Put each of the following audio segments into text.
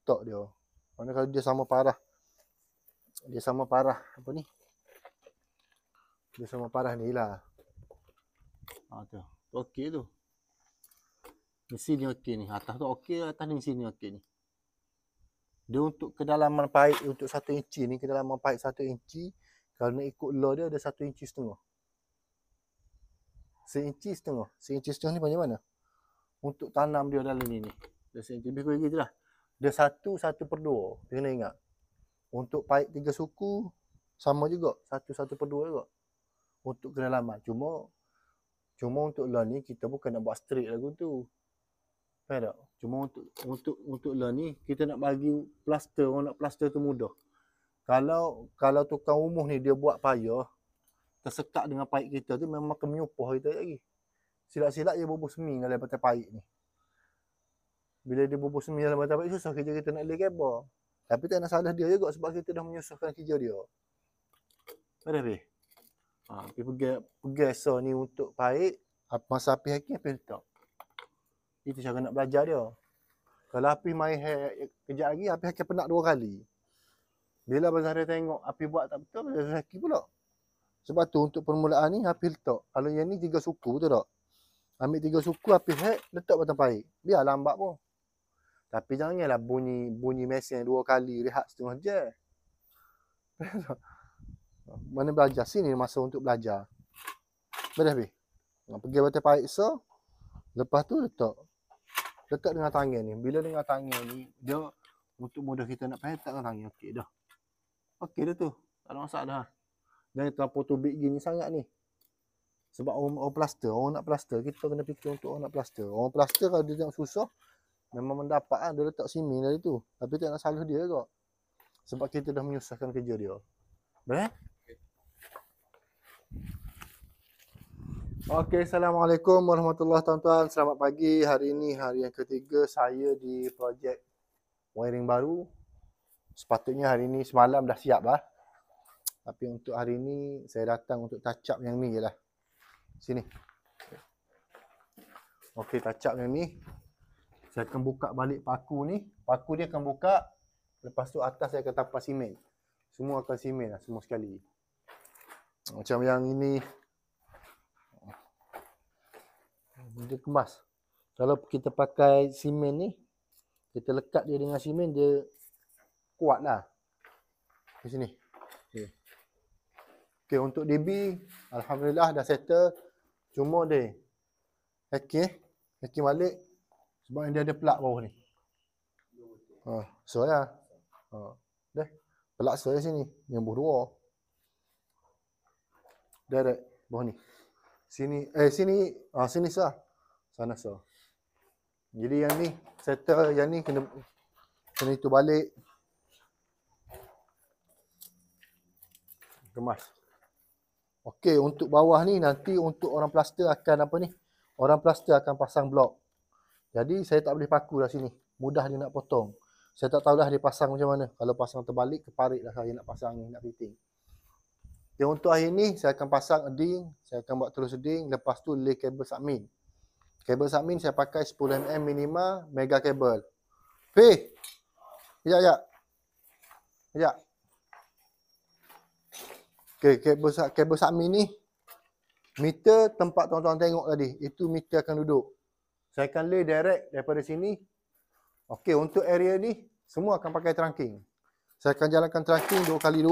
tok dia. Mana kalau dia sama parah. Dia sama parah apa ni? Dia sama parah ni lah. Tu. Okey tu. Di sini okey ni. Atas tu okey, atas ni sini okey ni. Dia untuk kedalaman paip untuk 1 inci ni, kedalaman paip 1 inci, kalau nak ikut law dia ada 1 inci setengah. 1 inci setengah. 1 inci setengah ni macam mana? Untuk tanam dia dalam ni. Dia 1 inci. Lebih kurang gitu lah. Dia 1/2. Dia kena ingat. Untuk paip 3 suku, sama juga. 1/2 juga. Untuk kedalaman. Cuma untuk law ni, kita bukan nak buat straight lagu tu. Faham tak? Cuma untuk law ni, kita nak bagi plaster. Orang nak plaster tu mudah. Kalau tukang umuh ni dia buat payah, tersekat dengan paip kita tu memang akan menyupuh kita lagi. Silap-silap dia bubuh semi dalam batai paip ni. Bila dia bubuh semi dalam batai paip, susah kerja kita nak lay kabel. Tapi tak nak salah dia juga sebab kita dah menyusahkan kerja dia. Ada habis? Pergi asal ni untuk paip, masa api hakim, api letak. Itu cara nak belajar dia. Kalau api main kejap lagi, api hakim penat 2 kali. Bila Abang Zahra tengok api buat tak betul, dia sakit pula. Sebab tu untuk permulaan ni api letak. Kalau yang ni 3 suku, betul tak? Ambil 3 suku, api hack, letak batang paip. Biar lambat pun. Tapi janganlah bunyi mesin 2 kali, rehat setengah jam. Mana belajar? Sini masa untuk belajar. Dah habis? Pergi batang paip so, lepas tu letak. Letak dengan tangan ni. Bila dengan tangan ni, dia untuk mudah kita nak pakai, letak dengan tangan. Okey dah. Okey dah tu. Tak ada masalah. Jangan terlampau tubik gini sangat ni. Sebab orang plaster, orang nak plaster, kita kena fikir untuk orang nak plaster. Orang plaster kalau dia tengok susah, memang mendapat dia letak simen dari tu. Tapi tak nak salah dia juga. Sebab kita dah menyusahkan kerja dia. Boleh? Okey, Assalamualaikum warahmatullahi tuan-tuan. Selamat pagi. Hari ini hari yang ketiga saya di projek wiring baru. Sepatutnya hari ini semalam dah siap lah. Tapi untuk hari ini saya datang untuk touch up yang ni je lah. Sini. Okey, touch up yang ni. Saya akan buka balik paku ni. Paku dia akan buka. Lepas tu atas saya akan tapas simen. Semua akan simen lah, semua sekali. Macam yang ini. Dia kemas. Kalau kita pakai simen ni, kita lekat dia dengan simen, dia kuat lah. Di sini. Okey, untuk DB, Alhamdulillah dah settle. Cuma dia hacking balik sebab dia ada plug bawah ni. So lah. Dah. Plug so sini. Yang bawah 2. Direct bawah ni. Sini sini sah. Sana sah. Jadi yang ni settle, yang ni kena itu balik. Kemas. Okey, untuk bawah ni nanti untuk orang plaster akan apa ni? Orang plaster akan pasang blok. Jadi saya tak boleh paku lah sini. Mudah dia nak potong. Saya tak tahulah dia pasang macam mana. Kalau pasang terbalik, keparit lah saya nak pasang ni, nak fitting. Okay, untuk hari ni saya akan pasang eding. Saya akan buat terus eding. Lepas tu lay kabel submin. Kabel submin saya pakai 10mm minima mega kabel. Fih! Sekejap. Okay, kabel submin ni meter tempat tuan-tuan tengok tadi, itu meter akan duduk. Saya akan lay direct daripada sini. Okey, untuk area ni semua akan pakai trunking. Saya akan jalankan trunking 2x2.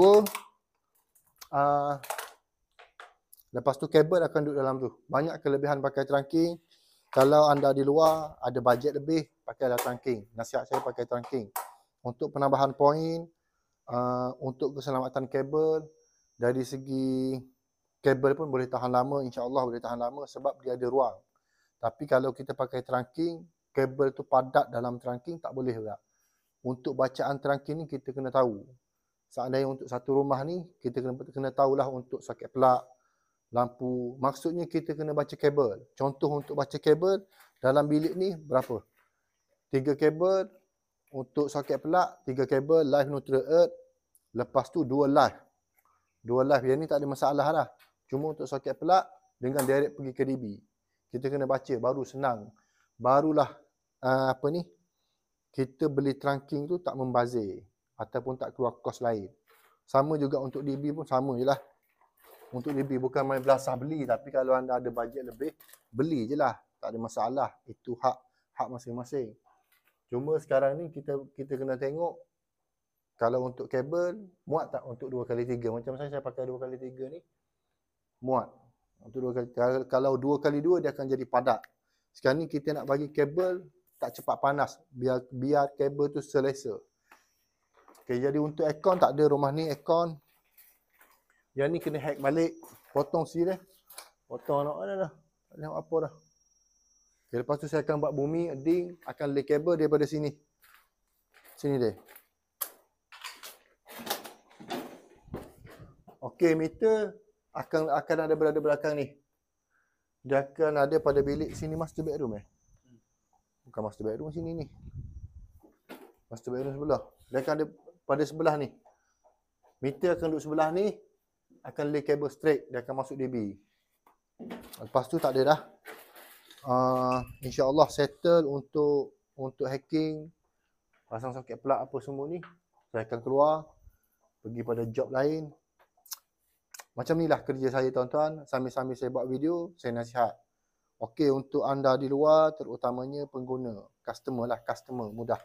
Lepas tu kabel akan duduk dalam tu. Banyak kelebihan pakai trunking. Kalau anda di luar ada bajet lebih, pakailah trunking. Nasihat saya pakai trunking. Untuk penambahan poin, untuk keselamatan kabel, dari segi kabel pun boleh tahan lama, insya-Allah boleh tahan lama sebab dia ada ruang. Tapi kalau kita pakai trunking, kabel tu padat dalam trunking tak boleh juga. Untuk bacaan trunking ni kita kena tahu. Seandainya untuk satu rumah ni kita kena tahulah untuk soket plug, lampu. Maksudnya kita kena baca kabel. Contoh untuk baca kabel dalam bilik ni berapa? 3 kabel untuk soket plug, 3 kabel live neutral earth, lepas tu 2 live. 2 live yang ni tak ada masalah lah. Cuma untuk soket plug dengan direct pergi ke DB. Kita kena baca baru senang. Barulah kita beli trunking tu tak membazir ataupun tak keluar kos lain. Sama juga untuk DB pun sama je lah. Untuk DB bukan main belasah beli, tapi kalau anda ada bajet lebih, beli je lah. Tak ada masalah. Itu hak masing-masing. Cuma sekarang ni kita kena tengok kalau untuk kabel, muat tak untuk 2x3. Macam saya pakai 2x3 ni, muat. Untuk 2x, kalau 2x2 dia akan jadi padat. Sekarang ni kita nak bagi kabel tak cepat panas. Biar kabel tu selesa. Okay, jadi untuk aircon tak ada rumah ni aircon. Yang ni kena hack balik. Potong sini dah. Potong nak mana dah. Tak tengok apa dah. Okay, lepas tu saya akan buat bumi, ding, akan lay kabel daripada sini. Sini dia. Okey, meter akan ada berada belakang ni. Dia akan ada pada bilik sini, master bedroom Bukan master bedroom sini ni. Master bedroom sebelah. Dia akan ada pada sebelah ni. Meter akan duduk sebelah ni, akan lay kabel straight, dia akan masuk DB. Lepas tu tak ada dah. InsyaAllah settle untuk hacking, pasang soket plug apa semua ni. Saya akan keluar, pergi pada job lain. Macam ni lah kerja saya tuan-tuan. Sambil-sambil saya buat video, saya nasihat. Okey, untuk anda di luar, terutamanya pengguna, customer lah, customer mudah.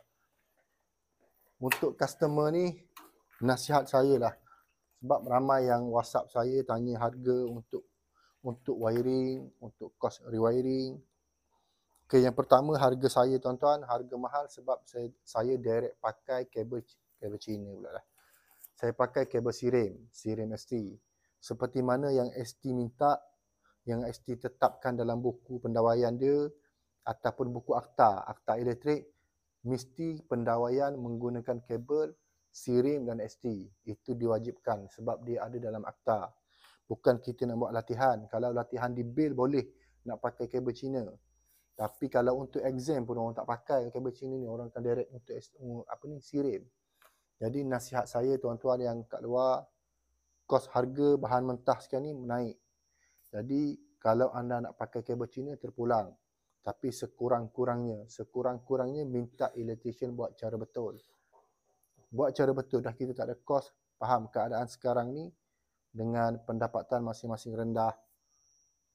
Untuk customer ni, nasihat saya lah. Sebab ramai yang WhatsApp saya tanya harga untuk wiring, untuk kos rewiring. Okay, yang pertama harga saya tuan-tuan, harga mahal sebab saya direct pakai kabel Cina pula lah. Saya pakai kabel sirim ST. Seperti mana yang ST minta, yang ST tetapkan dalam buku pendawaian dia ataupun buku akta elektrik, mesti pendawaian menggunakan kabel sirim dan ST. Itu diwajibkan sebab dia ada dalam akta. Bukan kita nak buat latihan. Kalau latihan di bil boleh nak pakai kabel Cina. Tapi kalau untuk exam pun orang tak pakai kabel Cina ni, orang akan direct untuk sirim. Jadi nasihat saya tuan-tuan yang kat luar, kos harga bahan mentah sekarang ni naik. Jadi kalau anda nak pakai kabel Cina terpulang. Tapi sekurang-kurangnya minta electrician buat cara betul. Buat cara betul, dah kita tak ada kos. Faham keadaan sekarang ni dengan pendapatan masing-masing rendah,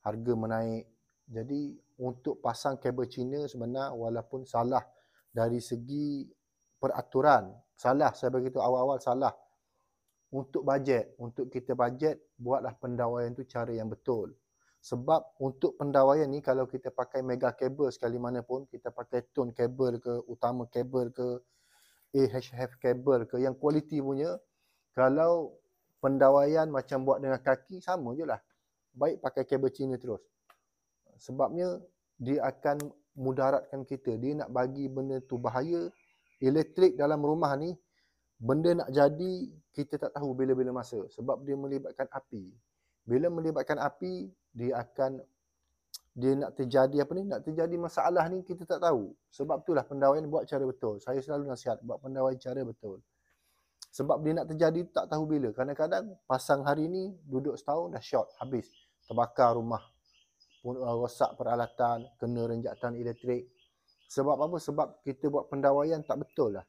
harga menaik. Jadi untuk pasang kabel Cina sebenarnya walaupun salah dari segi peraturan, salah, saya beritahu awal-awal salah. Untuk bajet, untuk kita bajet, buatlah pendawaian tu cara yang betul. Sebab untuk pendawaian ni kalau kita pakai mega kabel sekali mana pun, kita pakai tone kabel ke, utama kabel ke, AHF kabel ke, yang kualiti punya, kalau pendawaian macam buat dengan kaki, sama je lah. Baik pakai kabel Cina terus. Sebabnya dia akan mudaratkan kita. Dia nak bagi benda tu bahaya. Elektrik dalam rumah ni, benda nak jadi, kita tak tahu bila-bila masa. Sebab dia melibatkan api. Bila melibatkan api, dia nak terjadi masalah ni, kita tak tahu. Sebab itulah pendawaian buat cara betul. Saya selalu nasihat buat pendawaian cara betul. Sebab dia nak terjadi tak tahu bila. Kadang-kadang pasang hari ni, duduk setahun dah short, habis. Terbakar rumah. Rosak peralatan, kena renjatan elektrik. Sebab apa? Sebab kita buat pendawaian tak betul lah.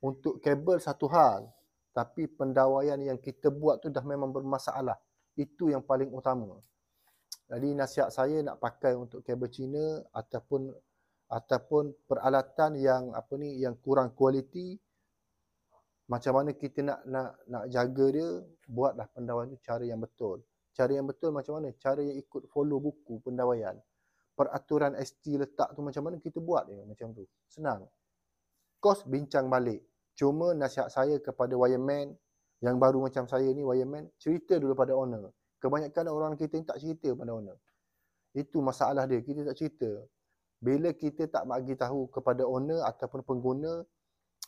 Untuk kabel satu hal, tapi pendawaian yang kita buat tu dah memang bermasalah. Itu yang paling utama. Jadi nasihat saya nak pakai untuk kabel Cina ataupun peralatan yang yang kurang kualiti. Macam mana kita nak jaga dia, buatlah pendawaian tu cara yang betul. Cara yang betul macam mana? Cara yang ikut follow buku pendawaian. Peraturan ST letak tu macam mana, kita buat dia macam tu. Senang. Kos bincang balik. Cuma nasihat saya kepada wireman yang baru macam saya ni, wireman, cerita dulu pada owner. Kebanyakan orang kita ni tak cerita pada owner. Itu masalah dia, kita tak cerita. Bila kita tak bagi tahu kepada owner ataupun pengguna,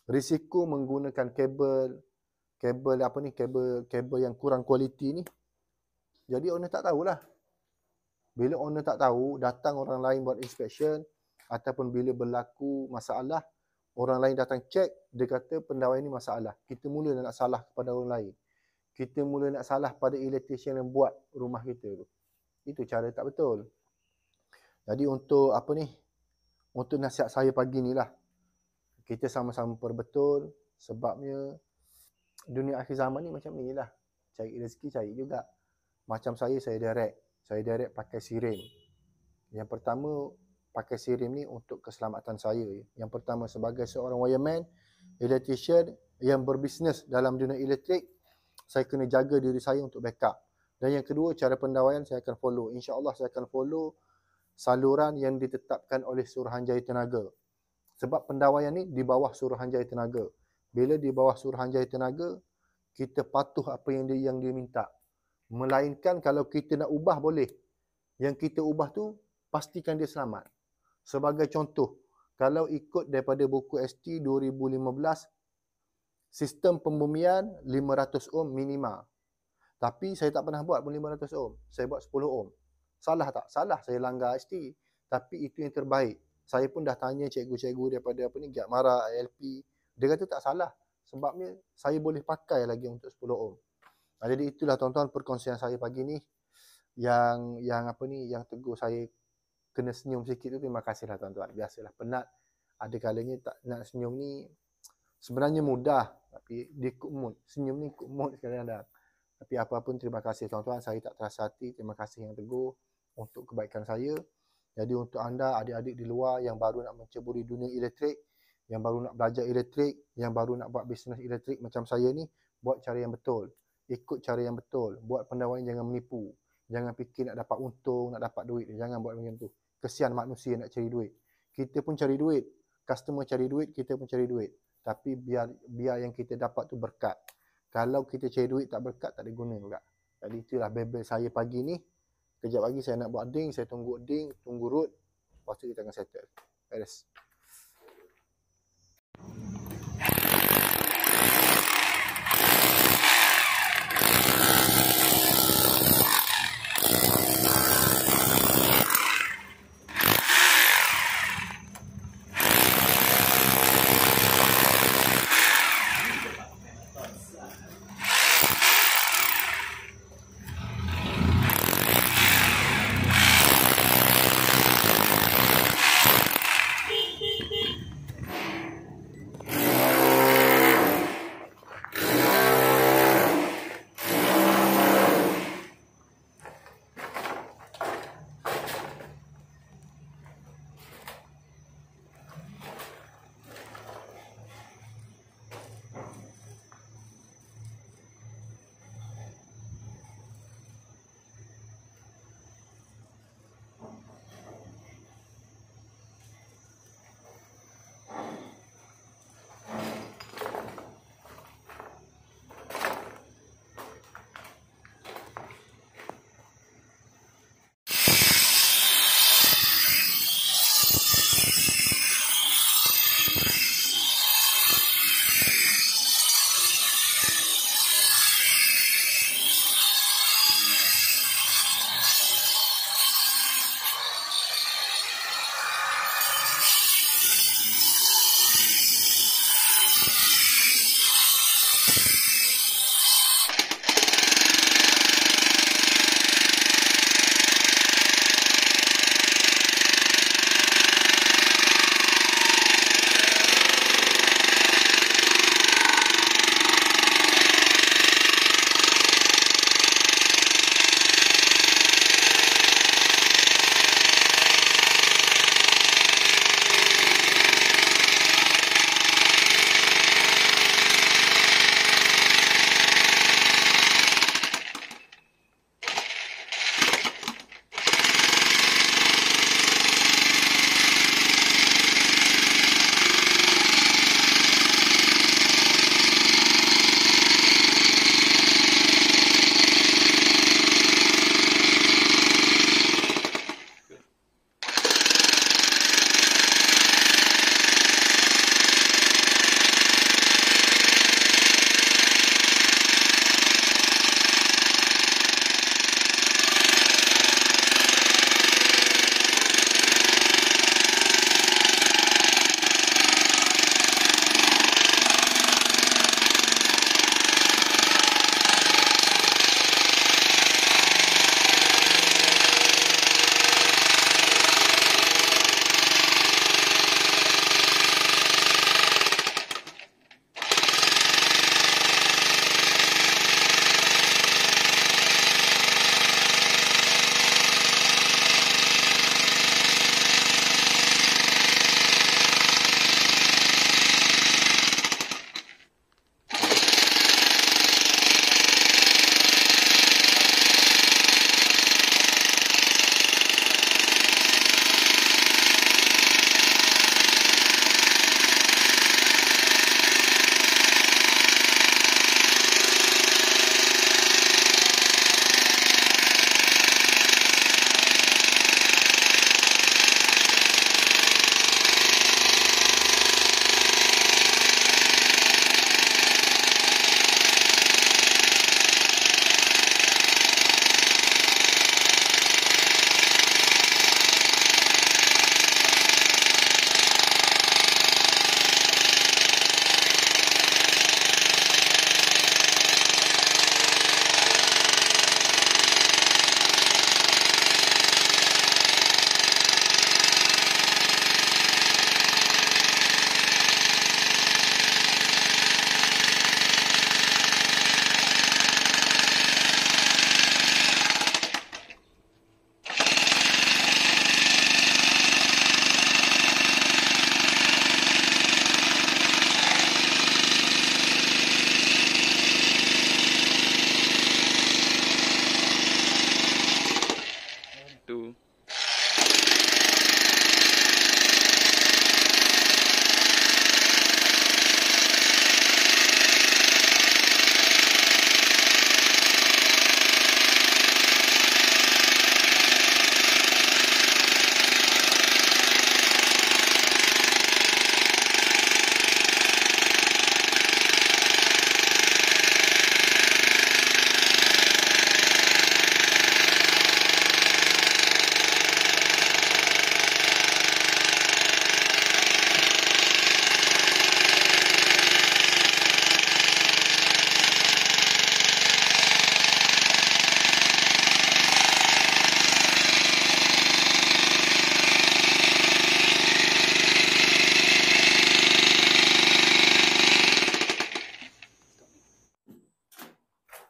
risiko menggunakan kabel yang kurang kualiti ni, jadi owner tak tahulah. Bila owner tak tahu, datang orang lain buat inspection ataupun bila berlaku masalah, orang lain datang cek, dia kata pendawaian ni masalah. Kita mula nak salah kepada orang lain. Kita mula nak salah pada electrician yang buat rumah kita tu. Itu cara tak betul. Jadi untuk untuk nasihat saya pagi ni lah. Kita sama-sama perbetul, sebabnya dunia akhir zaman ni macam ni lah. Cari rezeki cari juga. Macam saya direct pakai sirim. Yang pertama, pakai sirim ni untuk keselamatan saya. Yang pertama, sebagai seorang wireman, electrician yang berbisnes dalam dunia elektrik, saya kena jaga diri saya untuk backup. Dan yang kedua, cara pendawaian saya akan follow. InsyaAllah saya akan follow saluran yang ditetapkan oleh Suruhanjaya Tenaga. Sebab pendawaian ni di bawah Suruhanjaya Tenaga. Bila di bawah Suruhanjaya Tenaga, kita patuh apa yang dia minta. Melainkan kalau kita nak ubah boleh. Yang kita ubah tu, pastikan dia selamat. Sebagai contoh, kalau ikut daripada buku ST 2015, sistem pembumian 500 ohm minima. Tapi saya tak pernah buat pun 500 ohm. Saya buat 10 ohm. Salah tak? Salah, saya langgar ST. Tapi itu yang terbaik. Saya pun dah tanya cikgu-cikgu daripada Giat Mara, ILP. Dia kata tak salah. Sebabnya saya boleh pakai lagi untuk 10 ohm. Jadi itulah tuan-tuan perkongsian saya pagi ni. Yang tegur saya kena senyum sikit tu, terima kasihlah tuan-tuan. Biasalah penat. Ada kalanya tak nak senyum ni sebenarnya mudah. Tapi dia ikut mood. Senyum ni ikut mood kadang-kadang. Tapi apa-apa terima kasih tuan-tuan. Saya tak terasa hati. Terima kasih yang tegur untuk kebaikan saya. Jadi untuk anda adik-adik di luar yang baru nak menceburi dunia elektrik, yang baru nak belajar elektrik, yang baru nak buat bisnes elektrik macam saya ni, buat cara yang betul. Ikut cara yang betul. Buat pendawaian jangan menipu. Jangan fikir nak dapat untung, nak dapat duit. Jangan buat macam tu. Kesian manusia nak cari duit. Kita pun cari duit. Customer cari duit, kita pun cari duit. Tapi biar yang kita dapat tu berkat. Kalau kita cari duit tak berkat, tak ada guna juga. Jadi itulah bebel saya pagi ni. Kejap lagi saya nak buat ding, saya tunggu root. Lepas tu kita akan settle. Beres.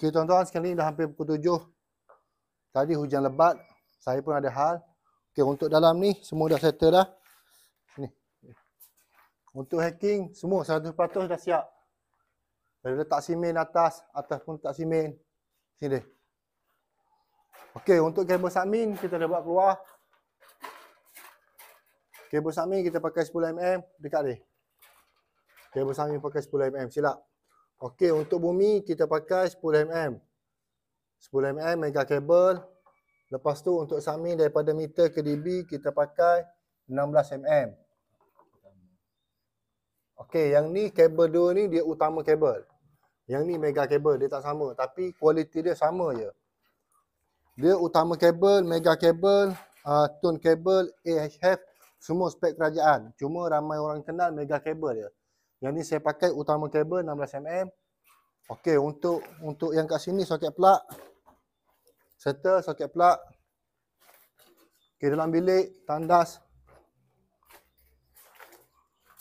Okey tuan-tuan, sekarang ni dah hampir pukul 7. Tadi hujan lebat, saya pun ada hal. Okey, untuk dalam ni semua dah settle dah. Ni. Untuk hacking semua 100% dah siap. Dah letak simen atas pun letak simen. Sini dia. Okey, untuk kabel submin kita dah buat keluar. Kabel submin kita pakai 10mm dekat ni. Kabel submin pakai 10mm, silap. Okey, untuk bumi kita pakai 10mm. 10mm mega kabel. Lepas tu untuk submin daripada meter ke dB kita pakai 16mm. Okey, yang ni kabel 2 ni dia utama kabel. Yang ni mega kabel, dia tak sama. Tapi kualiti dia sama je. Dia utama kabel, mega kabel, tone kabel, AHF, semua spek kerajaan. Cuma ramai orang kenal mega kabel je. Yang ni saya pakai utama kabel 16mm. Okey, untuk yang kat sini soket plug. Settle soket plug. Okey, dalam bilik tandas.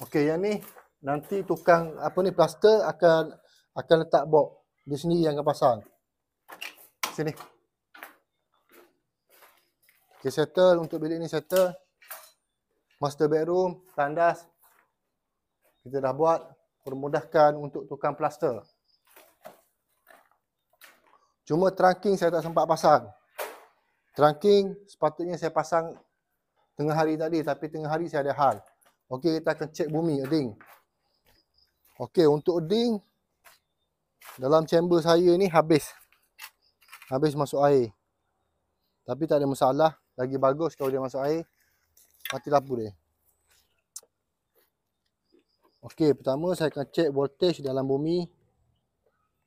Okey, yang ni nanti tukang plaster akan letak box. Dia sendiri yang akan pasang. Sini. Okey, settle untuk bilik ni settle. Master bedroom, tandas. Kita dah buat, permudahkan untuk tukang plaster. Cuma trunking saya tak sempat pasang. Trunking sepatutnya saya pasang tengah hari tadi, tapi tengah hari saya ada hal. Okey, kita akan cek bumi, earding. Okey, untuk earding, dalam chamber saya ni habis masuk air. Tapi tak ada masalah, lagi bagus kalau dia masuk air, mati lampu dia. Okey, pertama saya akan cek voltage dalam bumi.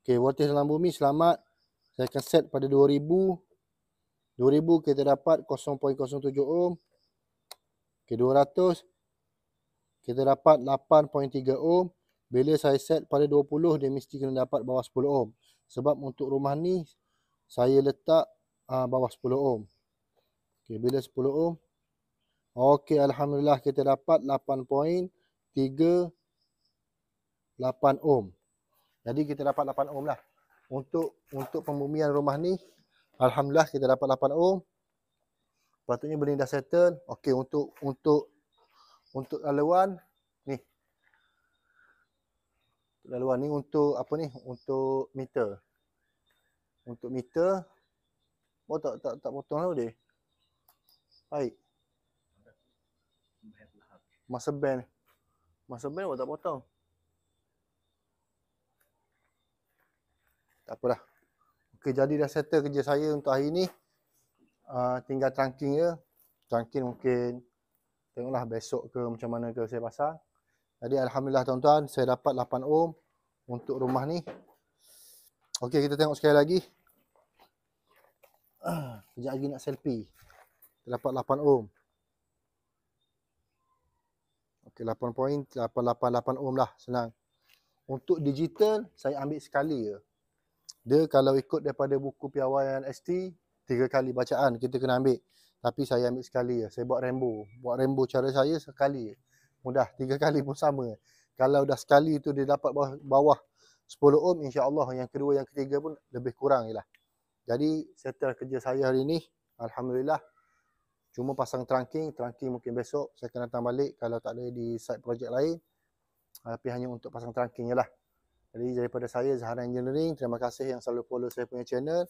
Okey, voltage dalam bumi selamat. Saya akan set pada 2000. 2000 kita dapat 0.07 ohm. Okey, 200 kita dapat 8.3 ohm. Bila saya set pada 20, dia mesti kena dapat bawah 10 ohm. Sebab untuk rumah ni saya letak bawah 10 ohm. Okey, bila 10 ohm. Okey, alhamdulillah kita dapat 8.38 ohm. Jadi kita dapat 8 ohm lah. Untuk pembumian rumah ni, alhamdulillah kita dapat 8 ohm. Patutnya benda dah settle. Okey, untuk laluan ni. Laluan ni untuk apa ni? Untuk meter. Untuk meter. Oh tak potong lah dia. Baik. Master band oh, tak potong. Tak apalah. Okey, jadi dah settle kerja saya untuk hari ni. Tinggal trunking je. Trunking mungkin tengoklah besok ke macam mana ke saya pasang. Jadi alhamdulillah tuan-tuan, saya dapat 8 ohm untuk rumah ni. Okey, kita tengok sekali lagi. Sekejap lagi nak selfie. Kita dapat 8 ohm. Okey, 8.888 ohm lah, senang. Untuk digital, saya ambil sekali je. Dia kalau ikut daripada buku piawaian ST, 3 kali bacaan kita kena ambil. Tapi saya ambil sekali je. Saya buat rainbow cara saya sekali je. Mudah, 3 kali pun sama. Kalau dah sekali tu dia dapat bawah 10 ohm, insya-Allah yang kedua, yang ketiga pun lebih kurang je lah. Jadi settle kerja saya hari ni, alhamdulillah. Cuma pasang trunking mungkin besok saya akan datang balik kalau tak ada di site projek lain. Tapi hanya untuk pasang trunking je lah. Jadi daripada saya, Zahara Engineering, terima kasih yang selalu follow saya punya channel.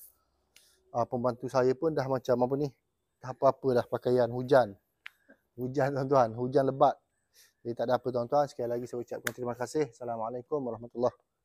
Pembantu saya pun dah macam apa ni, dah apa-apa dah pakaian hujan tuan-tuan, hujan lebat. Jadi tak ada apa tuan-tuan, sekali lagi saya ucapkan terima kasih. Assalamualaikum warahmatullahi wabarakatuh.